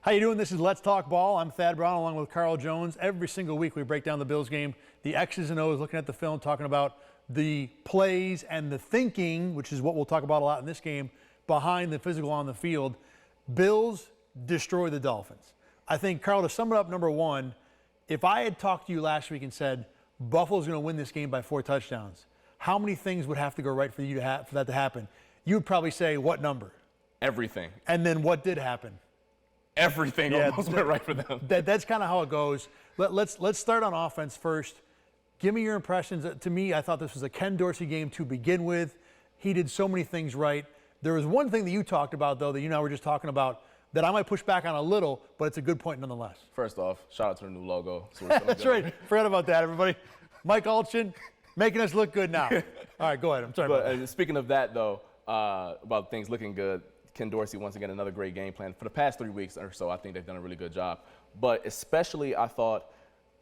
How you doing? This is Let's Talk Ball. I'm Thad Brown along with Carl Jones. Every single week we break down the Bills game, the X's and O's, looking at the film, talking about the plays and the thinking, which is what we'll talk about a lot in this game, behind the physical on the field. Bills destroy the Dolphins. I think, Carl, to sum it up, number one, if I had talked to you last week and said Buffalo's going to win this game by 4 touchdowns, how many things would have to go right for you to for that to happen? You would probably say what number? Everything. And then what did happen? Everything almost went right for them. That's kind of how it goes. Let's start on offense first. Give me your impressions. To me, I thought this was a Ken Dorsey game to begin with. He did so many things right. There was one thing that you talked about, though, that you and I were just talking about, that I might push back on a little, but it's a good point nonetheless. First off, shout out to the new logo. So That's right. Forgot about that, everybody. Mike Alchin making us look good now. All right, go ahead. I'm sorry about that. Speaking of that, though, about things looking good, Ken Dorsey, once again, another great game plan. For the past 3 weeks or so, I think they've done a really good job. But especially, I thought,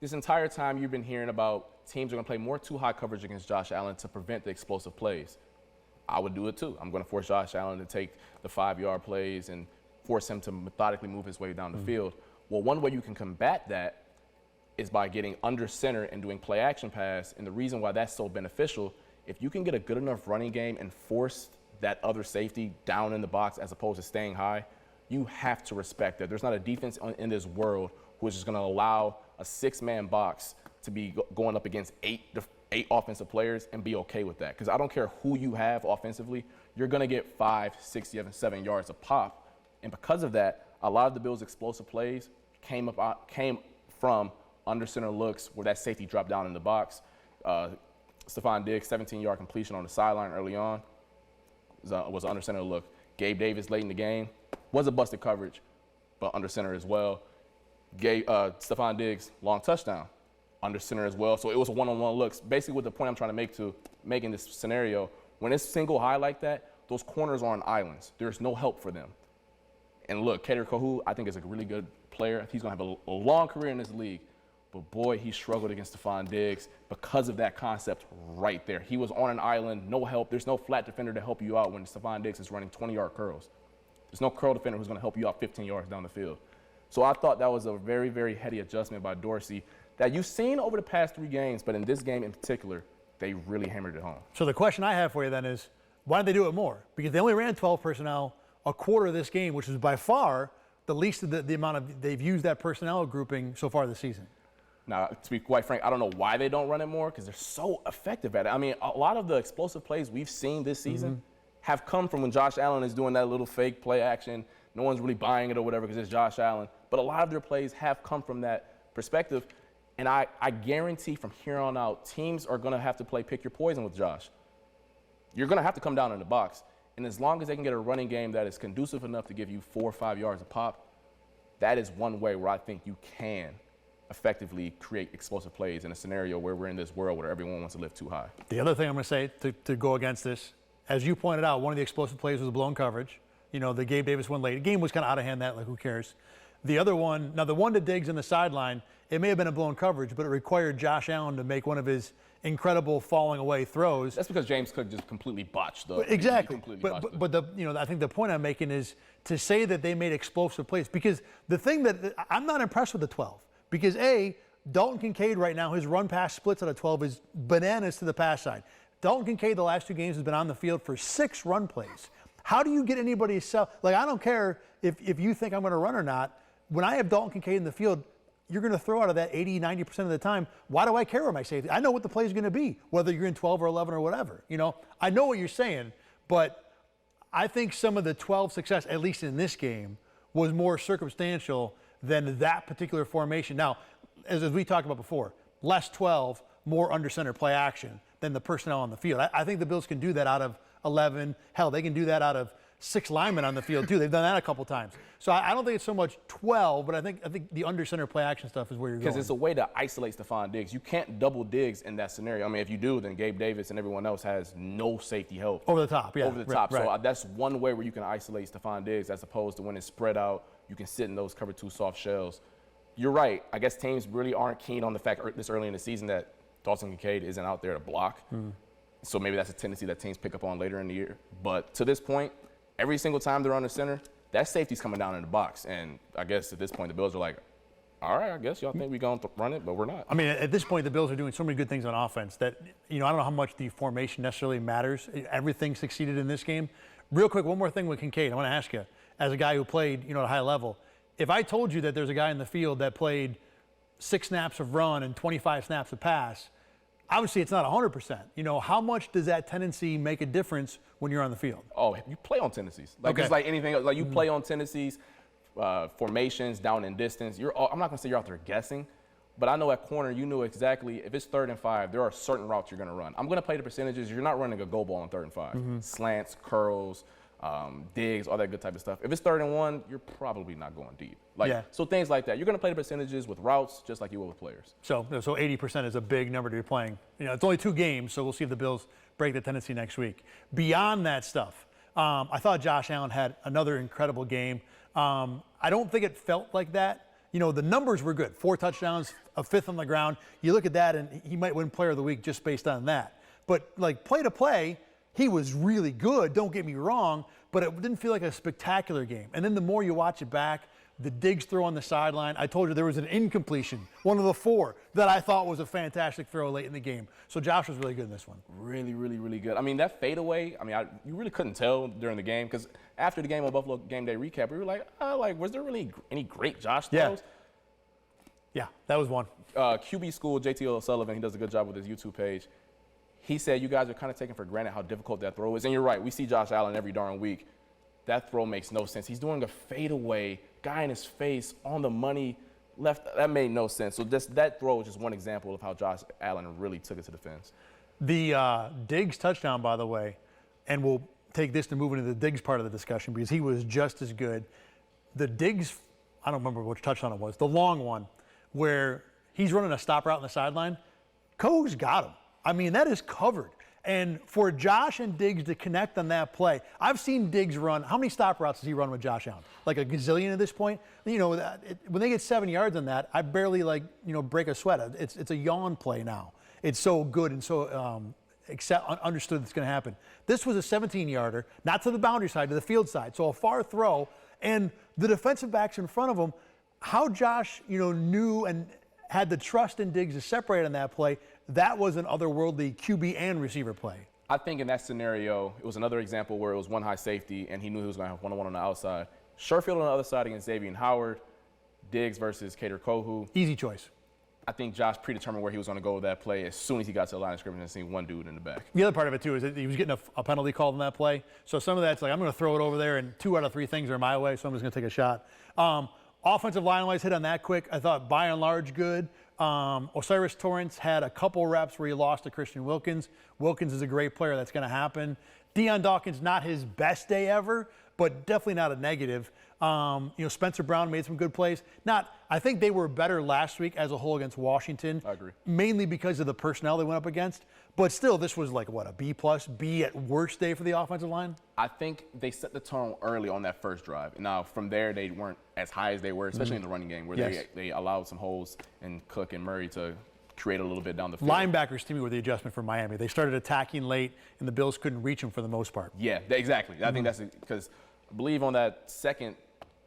this entire time you've been hearing about teams are going to play more too high coverage against Josh Allen to prevent the explosive plays. I would do it too. I'm going to force Josh Allen to take the 5-yard plays and force him to methodically move his way down the field. Well, one way you can combat that is by getting under center and doing play action pass. And the reason why that's so beneficial, if you can get a good enough running game and force that other safety down in the box as opposed to staying high, you have to respect that. There's not a defense in this world who is just going to allow a 6-man box to be going up against eight offensive players and be okay with that. Because I don't care who you have offensively, you're going to get 5, 6, 7 yards a pop. And because of that, a lot of the Bills' explosive plays came from under center looks where that safety dropped down in the box. Stephon Diggs, 17-yard completion on the sideline early on. Was an under center look. Gabe Davis late in the game was a busted coverage, but under center as well. Stephon Diggs, long touchdown, under center as well. So it was a one-on-one looks. Basically, what the point I'm trying to make in this scenario, when it's single high like that, those corners are on islands. There's no help for them. And look, Kader Kohou, I think is a really good player. He's going to have a long career in this league. But boy, he struggled against Stephon Diggs because of that concept right there. He was on an island, no help. There's no flat defender to help you out when Stephon Diggs is running 20-yard curls. There's no curl defender who's going to help you out 15 yards down the field. So I thought that was a very, very heady adjustment by Dorsey that you've seen over the past 3 games, but in this game in particular, they really hammered it home. So the question I have for you then is, why didn't they do it more? Because they only ran 12 personnel a quarter of this game, which is by far the least of the amount of they've used that personnel grouping so far this season. Now, to be quite frank, I don't know why they don't run it more because they're so effective at it. I mean, a lot of the explosive plays we've seen this season have come from when Josh Allen is doing that little fake play action. No one's really buying it or whatever because it's Josh Allen. But a lot of their plays have come from that perspective. And I guarantee from here on out, teams are going to have to play pick your poison with Josh. You're going to have to come down in the box. And as long as they can get a running game that is conducive enough to give you 4 or 5 yards a pop, that is one way where I think you can effectively create explosive plays in a scenario where we're in this world where everyone wants to lift too high. The other thing I'm going to say to go against this, as you pointed out, one of the explosive plays was a blown coverage. You know, the Gabe Davis one late. The game was kind of out of hand, who cares? The other one, now the one to Diggs in the sideline, it may have been a blown coverage, but it required Josh Allen to make one of his incredible falling away throws. That's because James Cook just completely botched the. Exactly. But I think the point I'm making is to say that they made explosive plays, because the thing that I'm not impressed with the 12. Because Dalton Kincaid right now, his run-pass splits out of 12 is bananas to the pass side. Dalton Kincaid the last 2 games has been on the field for 6 run plays. How do you get anybody to sell? Like, I don't care if you think I'm going to run or not. When I have Dalton Kincaid in the field, you're going to throw out of that 80, 90% of the time. Why do I care where my safety? I know what the play is going to be, whether you're in 12 or 11 or whatever. You know, I know what you're saying, but I think some of the 12 success, at least in this game, was more circumstantial than that particular formation. Now, as we talked about before, less 12, more under center play action than the personnel on the field. I think the Bills can do that out of 11. Hell, they can do that out of 6 linemen on the field too. They've done that a couple times. So I don't think it's so much 12, but I think the under center play action stuff is where you're going. Because it's a way to isolate Stephon Diggs. You can't double Diggs in that scenario. I mean, if you do, then Gabe Davis and everyone else has no safety help. Over the top, yeah. Over the top. Right. So that's one way where you can isolate Stephon Diggs as opposed to when it's spread out, you can sit in those cover 2 soft shells. You're right. I guess teams really aren't keen on the fact this early in the season that Dalton Kincaid isn't out there to block. So maybe that's a tendency that teams pick up on later in the year. But to this point, every single time they're on the center, that safety's coming down in the box. And I guess at this point, the Bills are like, all right, I guess y'all think we're going to run it, but we're not. I mean, at this point, the Bills are doing so many good things on offense that, I don't know how much the formation necessarily matters. Everything succeeded in this game. Real quick, one more thing with Kincaid. I want to ask you, as a guy who played, at a high level, if I told you that there's a guy in the field that played 6 snaps of run and 25 snaps of pass, obviously it's not 100%. How much does that tendency make a difference when you're on the field? Oh, you play on tendencies. Like, it's like anything else. Like, you play on tendencies. Formations, down and distance. I'm not going to say you're out there guessing, but I know at corner you knew exactly if it's 3rd and 5, there are certain routes you're going to run. I'm going to play the percentages. You're not running a go ball on 3rd and 5. Slants, curls, digs, all that good type of stuff. If it's 3rd and 1, you're probably not going deep. So things like that. You're going to play the percentages with routes just like you will with players. So 80% is a big number to be playing. It's only 2 games, so we'll see if the Bills break the tendency next week. Beyond that stuff, I thought Josh Allen had another incredible game. I don't think it felt like that. The numbers were good. 4 touchdowns, a 5th on the ground. You look at that, and he might win Player of the Week just based on that. But, play to play, he was really good, don't get me wrong, but it didn't feel like a spectacular game. And then the more you watch it back, the Diggs throw on the sideline. I told you there was an incompletion, one of the 4, that I thought was a fantastic throw late in the game. So Josh was really good in this one. Really, really, really good. I mean, that fadeaway, you really couldn't tell during the game because after the game on Buffalo Game Day recap, we were like, was there really any great Josh throws? Yeah, that was one. QB School, JT O'Sullivan, he does a good job with his YouTube page. He said you guys are kind of taking for granted how difficult that throw is. And you're right, we see Josh Allen every darn week. That throw makes no sense. He's doing a fadeaway, guy in his face, on the money, left. That made no sense. So that throw was just one example of how Josh Allen really took it to the fence. The Diggs touchdown, by the way, and we'll take this to move into the Diggs part of the discussion because he was just as good. The Diggs, I don't remember which touchdown it was, the long one where he's running a stop route on the sideline. Coe's got him. I mean, that is covered. And for Josh and Diggs to connect on that play, I've seen Diggs run. How many stop routes does he run with Josh Allen? Like a gazillion at this point. When they get 7 yards on that, I barely break a sweat. It's a yawn play now. It's so good and so understood it's going to happen. This was a 17-yarder, not to the boundary side, to the field side. So a far throw, and the defensive backs in front of him. How Josh knew and had the trust in Diggs to separate on that play. That was an otherworldly QB and receiver play. I think in that scenario, it was another example where it was one high safety, and he knew he was going to have one-on-one on the outside. Sherfield on the other side against Xavier Howard. Diggs versus Kader Kohu. Easy choice. I think Josh predetermined where he was going to go with that play as soon as he got to the line of scrimmage and seen one dude in the back. The other part of it, too, is that he was getting a penalty called on that play. So some of that's like, I'm going to throw it over there, and 2 out of 3 things are my way, so I'm just going to take a shot. Offensive line-wise, hit on that quick. I thought by and large good. Osiris Torrance had a couple reps where he lost to Christian Wilkins. Wilkins is a great player. That's going to happen. Deion Dawkins, not his best day ever, but definitely not a negative. Spencer Brown made some good plays. I think they were better last week as a whole against Washington. I agree. Mainly because of the personnel they went up against. But still, this was like, a B+, B at worst day for the offensive line? I think they set the tone early on that first drive. Now, from there, they weren't as high as they were, especially in the running game, where they allowed some holes in Cook and Murray to create a little bit down the field. Linebackers, to me, were the adjustment for Miami. They started attacking late, and the Bills couldn't reach them for the most part. Yeah, exactly. I think that's because I believe on that second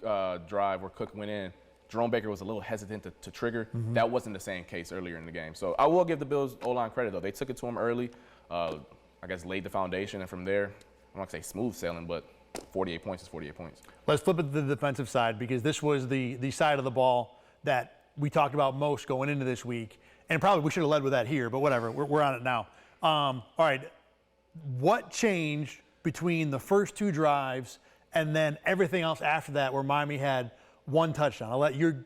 drive where Cook went in, Jerome Baker was a little hesitant to trigger. That wasn't the same case earlier in the game. So I will give the Bills O-line credit, though. They took it to him early, I guess laid the foundation, and from there, I'm not going to say smooth sailing, but 48 points is 48 points. Let's flip it to the defensive side because this was the side of the ball that we talked about most going into this week. And probably we should have led with that here, but whatever. We're on it now. All right. What changed between the first 2 drives and then everything else after that where Miami had 1 touchdown? I'll let you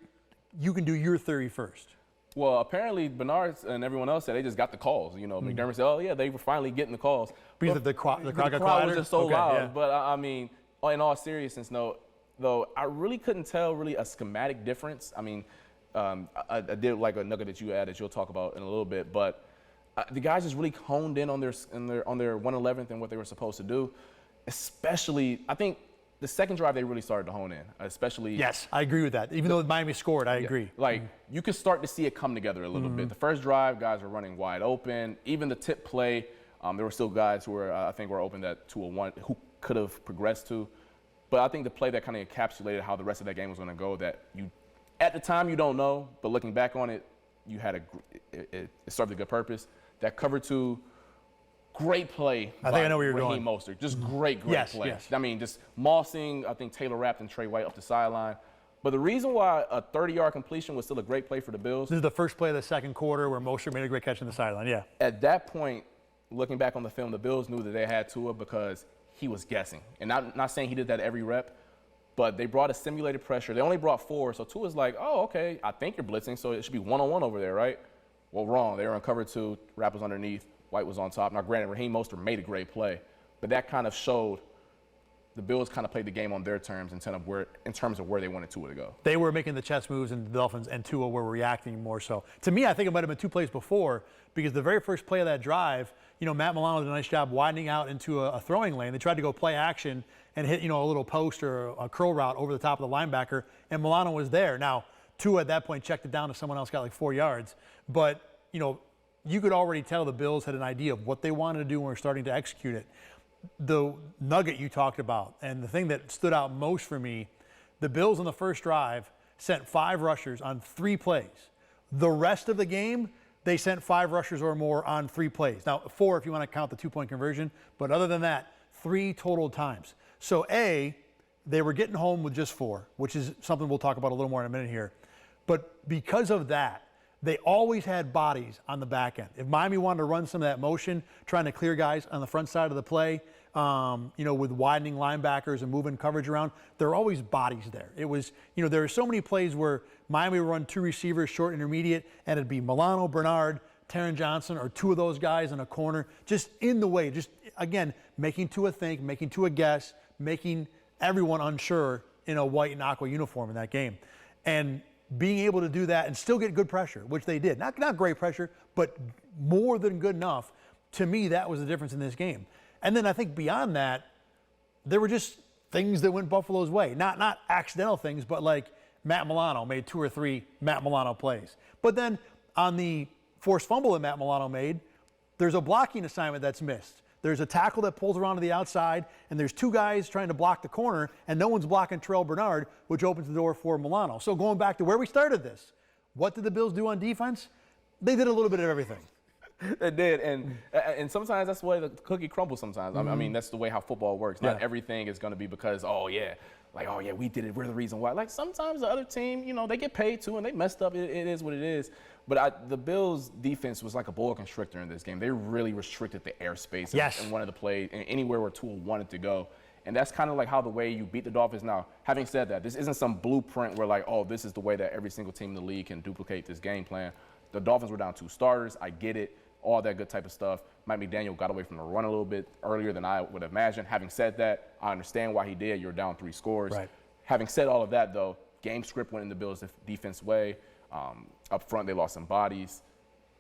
can do your theory first. Well, apparently Bernard and everyone else said they just got the calls. McDermott said, oh, yeah, they were finally getting the calls. Because the crowd was just so loud. Yeah. But, I mean, in all seriousness, though, I really couldn't tell really a schematic difference. I mean, I did like a nugget that you added, you'll talk about in a little bit. But the guys just really honed in on their 111th and what they were supposed to do. Especially, I think, the second drive, they really started to hone in, especially. Yes, I agree with that. Even though Miami scored, I agree. You could start to see it come together a little bit. The first drive, guys were running wide open. Even the tip play, there were still guys who were, I think, were open that 201 who could have progressed to. But I think the play that kind of encapsulated how the rest of that game was going to go, that you, at the time you don't know, but looking back on it, you had it served a good purpose. That cover 2, great play. I think I know where you're Raheem going. Mostert. Just great play. Yes. I mean, just mossing, I think Taylor Rapp and Trey White up the sideline. But the reason why a 30-yard completion was still a great play for the Bills. This is the first play of the second quarter where Mostert made a great catch on the sideline. Yeah. At that point, looking back on the film, the Bills knew that they had Tua because he was guessing. And not saying he did that every rep, but they brought a simulated pressure. They only brought 4, so Tua's like, oh, okay, I think you're blitzing, so it should be one-on-one over there, right? Well, wrong. They were on cover 2, Rapp was underneath, White was on top. Now, granted, Raheem Mostert made a great play, but that kind of showed the Bills kind of played the game on their terms in terms of where they wanted Tua to go. They were making the chess moves, and the Dolphins and Tua were reacting more so. To me, I think it might have been 2 plays before, because the very first play of that drive, Matt Milano did a nice job widening out into a throwing lane. They tried to go play action and hit, a little post or a curl route over the top of the linebacker, and Milano was there. Now, Tua at that point checked it down to someone else, got like 4 yards. But, you could already tell the Bills had an idea of what they wanted to do when we were starting to execute it. The nugget you talked about, and the thing that stood out most for me, the Bills on the first drive sent 5 rushers on 3 plays. The rest of the game, they sent 5 rushers or more on 3 plays. Now, 4 if you want to count the 2-point conversion, but other than that, 3 total times. So they were getting home with just 4, which is something we'll talk about a little more in a minute here. But because of that, they always had bodies on the back end. If Miami wanted to run some of that motion, trying to clear guys on the front side of the play, with widening linebackers and moving coverage around, there are always bodies there. It was, there are so many plays where Miami would run 2 receivers, short, intermediate, and it'd be Milano, Bernard, Taron Johnson, or 2 of those guys in a corner, just in the way, just, again, making Tua think, making Tua guess, making everyone unsure in a white and aqua uniform in that game. And being able to do that and still get good pressure, which they did. Not great pressure, but more than good enough. To me, that was the difference in this game. And then I think beyond that, there were just things that went Buffalo's way. Not accidental things, but like Matt Milano made 2 or 3 Matt Milano plays. But then on the forced fumble that Matt Milano made, there's a blocking assignment that's missed. There's a tackle that pulls around to the outside, and there's 2 guys trying to block the corner, and no one's blocking Terrell Bernard, which opens the door for Milano. So going back to where we started this, what did the Bills do on defense? They did a little bit of everything. They did, and sometimes that's the way the cookie crumbles sometimes. I mean, that's the way how football works. Not everything is going to be because, we did it, we're the reason why. Like, sometimes the other team, they get paid too, and they messed up. It is what it is. But the Bills' defense was like a boa constrictor in this game. They really restricted the airspace in one of the plays, and anywhere where Tua wanted to go. And that's kind of like how the way you beat the Dolphins. Now, having said that, this isn't some blueprint where this is the way that every single team in the league can duplicate this game plan. The Dolphins were down 2 starters. I get it. All that good type of stuff. Mike McDaniel got away from the run a little bit earlier than I would imagine. Having said that, I understand why he did. You're down 3 scores. Right. Having said all of that, though, game script went in the Bills' defense way. Up front, they lost some bodies.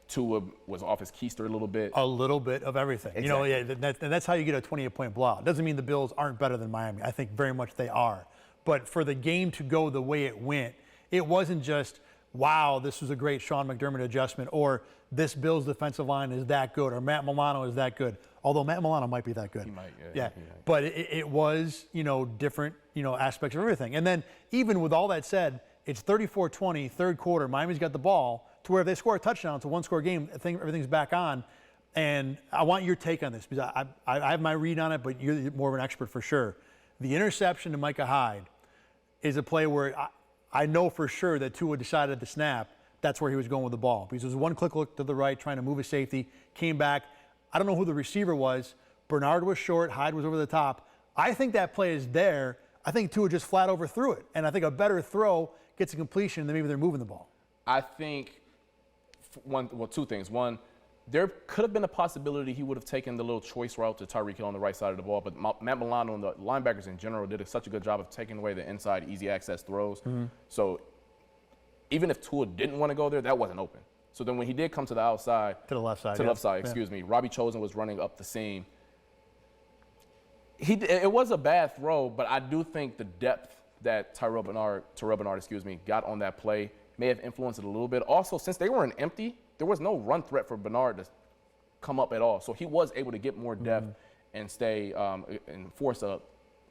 Tua was off his keister a little bit. A little bit of everything. Exactly. And that's how you get a 28-point blowout. Doesn't mean the Bills aren't better than Miami. I think very much they are. But for the game to go the way it went, it wasn't just, wow, this was a great Sean McDermott adjustment, or this Bills defensive line is that good, or Matt Milano is that good. Although Matt Milano might be that good. He might, yeah. But it was, different, aspects of everything. And then even with all that said, it's 34-20, third quarter. Miami's got the ball to where if they score a touchdown, it's a 1-score game. I think everything's back on. And I want your take on this because I have my read on it, but you're more of an expert for sure. The interception to Micah Hyde is a play where I know for sure that Tua decided at the snap that's where he was going with the ball. Because it was one quick look to the right, trying to move a safety, came back. I don't know who the receiver was. Bernard was short, Hyde was over the top. I think that play is there. I think Tua just flat overthrew it. And I think a better throw gets a completion, and then maybe they're moving the ball. I think 2 things. One, there could have been a possibility he would have taken the little choice route to Tyreek Hill on the right side of the ball, but Matt Milano and the linebackers in general did such a good job of taking away the inside easy access throws. Mm-hmm. So even if Tua didn't want to go there, that wasn't open. So then when he did come to the outside. To the left side. Excuse me. Robbie Chosen was running up the seam. It was a bad throw, but I do think the depth that Terrell Bernard, got on that play may have influenced it a little bit. Also, since they were in empty, there was no run threat for Bernard to come up at all. So he was able to get more depth and stay and force a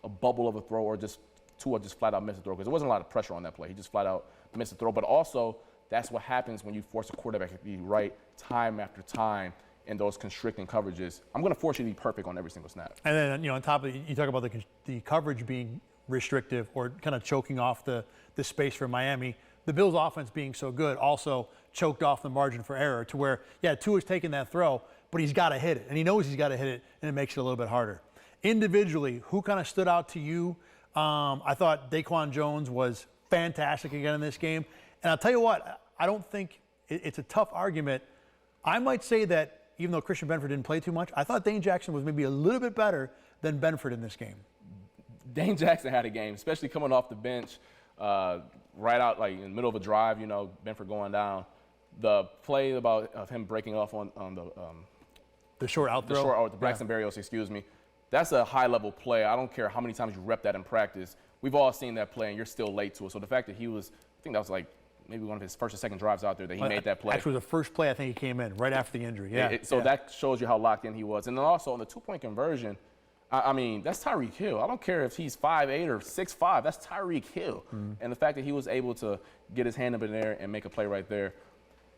a bubble of a throw or just Tua just flat out missed a throw, because there wasn't a lot of pressure on that play. He just flat out missed a throw. But also, that's what happens when you force a quarterback to be right time after time in those constricting coverages. I'm going to force you to be perfect on every single snap. And then, on top of it, you talk about the coverage being restrictive or kind of choking off the space for Miami. The Bills' offense being so good also choked off the margin for error to where, Tua's taking that throw, but he's got to hit it. And he knows he's got to hit it, and it makes it a little bit harder. Individually, who kind of stood out to you? I thought Daquan Jones was fantastic again in this game. And I'll tell you what, I don't think it's a tough argument. I might say that even though Christian Benford didn't play too much, I thought Dane Jackson was maybe a little bit better than Benford in this game. Dane Jackson had a game, especially coming off the bench, right out like in the middle of a drive, Benford going down. The play of him breaking off on the short out throw. The Braxton Berrios, excuse me. That's a high-level play. I don't care how many times you rep that in practice. We've all seen that play, and you're still late to it. So the fact that I think that was like maybe one of his first or second drives out there that he made that play. Actually, the first play I think he came in right after the injury. That shows you how locked in he was. And then also on the two-point conversion, I mean, that's Tyreek Hill. I don't care if he's 5'8" or 6'5". That's Tyreek Hill. And the fact that he was able to get his hand up in there and make a play right there,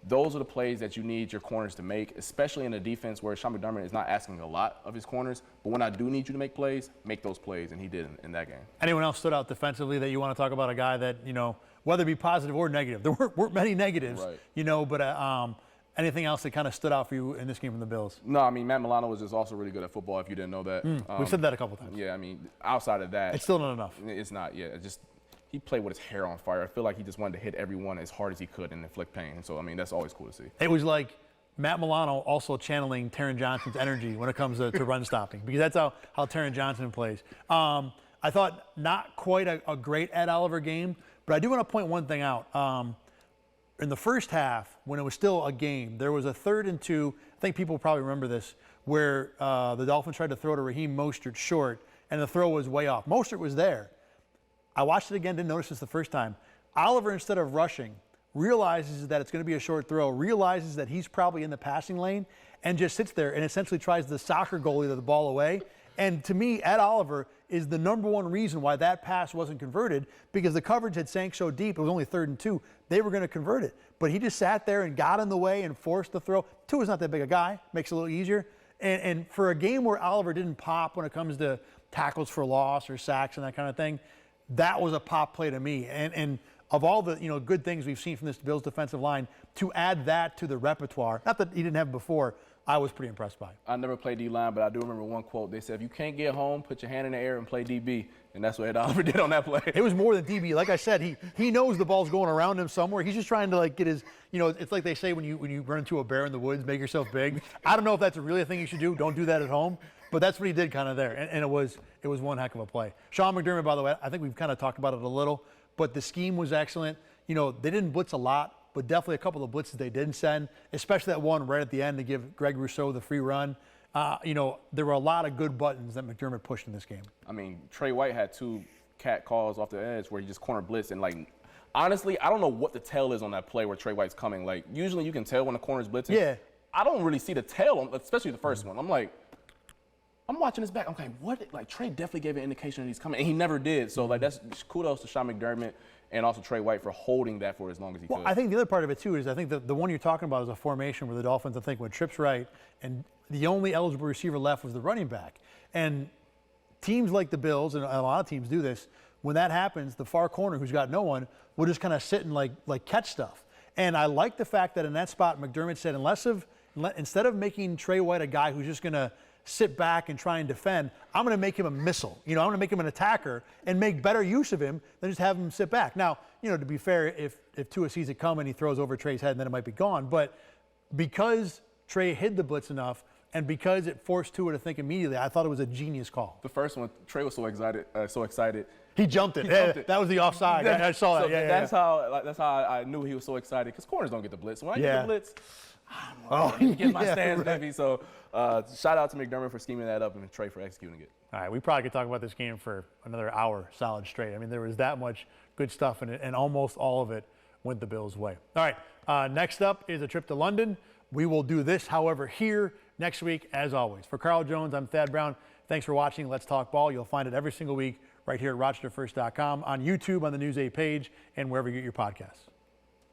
those are the plays that you need your corners to make, especially in a defense where Sean McDermott is not asking a lot of his corners. But when I do need you to make plays, make those plays, and he did in that game. Anyone else stood out defensively that you want to talk about? A guy that, whether it be positive or negative, there weren't many negatives, right. But anything else that kind of stood out for you in this game from the Bills? No, I mean, Matt Milano was just also really good at football, if you didn't know that. We've said that a couple times. Yeah, I mean, outside of that. It's still not enough. It's not, he played with his hair on fire. I feel like he just wanted to hit everyone as hard as he could and inflict pain. So, I mean, that's always cool to see. It was like Matt Milano also channeling Taron Johnson's energy when it comes to run stopping, because that's how Taron Johnson plays. I thought not quite a great Ed Oliver game, but I do want to point one thing out. In the first half, when it was still a game, there was a 3rd and 2. I think people probably remember this, where the Dolphins tried to throw to Raheem Mostert short, and the throw was way off. Mostert was there. I watched it again, didn't notice this the first time. Oliver, instead of rushing, realizes that it's going to be a short throw, realizes that he's probably in the passing lane, and just sits there and essentially tries to soccer goalie the ball away. And to me, Ed Oliver is the number one reason why that pass wasn't converted, because the coverage had sank so deep. It was only 3rd and 2. They were going to convert it. But he just sat there and got in the way and forced the throw. Tua's not that big a guy. Makes it a little easier. And for a game where Oliver didn't pop when it comes to tackles for loss or sacks and that kind of thing, that was a pop play to me. And of all the good things we've seen from this Bills defensive line, to add that to the repertoire, not that he didn't have it before, I was pretty impressed by. I never played D-line, but I do remember one quote. They said, if you can't get home, put your hand in the air and play DB. And that's what Ed Oliver did on that play. It was more than DB. Like I said, he knows the ball's going around him somewhere. He's just trying to get his, it's like they say when you run into a bear in the woods, make yourself big. I don't know if that's really a thing you should do. Don't do that at home. But that's what he did kind of there. And it was one heck of a play. Sean McDermott, by the way, I think we've kind of talked about it a little, but the scheme was excellent. They didn't blitz a lot, but definitely a couple of blitzes they didn't send, especially that one right at the end to give Greg Rousseau the free run. There were a lot of good buttons that McDermott pushed in this game. I mean, Trey White had 2 cat calls off the edge where he just corner blitzed. And, honestly, I don't know what the tell is on that play where Trey White's coming. Usually you can tell when the corner's blitzing. Yeah. I don't really see the tail, especially the first one. I'm watching this back. I'm like, what? Trey definitely gave an indication that he's coming, and he never did. So, that's kudos to Sean McDermott and also Trey White for holding that for as long as he could. I think the other part of it, too, is I think the one you're talking about is a formation where the Dolphins, I think, went trips right, and the only eligible receiver left was the running back. And teams like the Bills, and a lot of teams do this, when that happens, the far corner who's got no one will just kind of sit and catch stuff. And I like the fact that in that spot, McDermott said, instead of making Trey White a guy who's just going to sit back and try and defend, I'm going to make him a missile. I'm going to make him an attacker and make better use of him than just have him sit back. Now, to be fair, if Tua sees it coming, he throws over Trey's head and then it might be gone. But because Trey hid the blitz enough and because it forced Tua to think immediately, I thought it was a genius call. The first one, Trey was so excited. He jumped it. That was the offside. I saw that. That's how I knew he was so excited, because corners don't get the blitz. When I get the blitz, I'm get my stance, baby. So shout out to McDermott for scheming that up and Trey for executing it. All right, we probably could talk about this game for another hour solid straight. I mean, there was that much good stuff in it, and almost all of it went the Bills' way. All right, next up is a trip to London. We will do this, however, here next week, as always. For Carl Jones, I'm Thad Brown. Thanks for watching Let's Talk Ball. You'll find it every single week right here at RochesterFirst.com, on YouTube, on the News 8 page, and wherever you get your podcasts.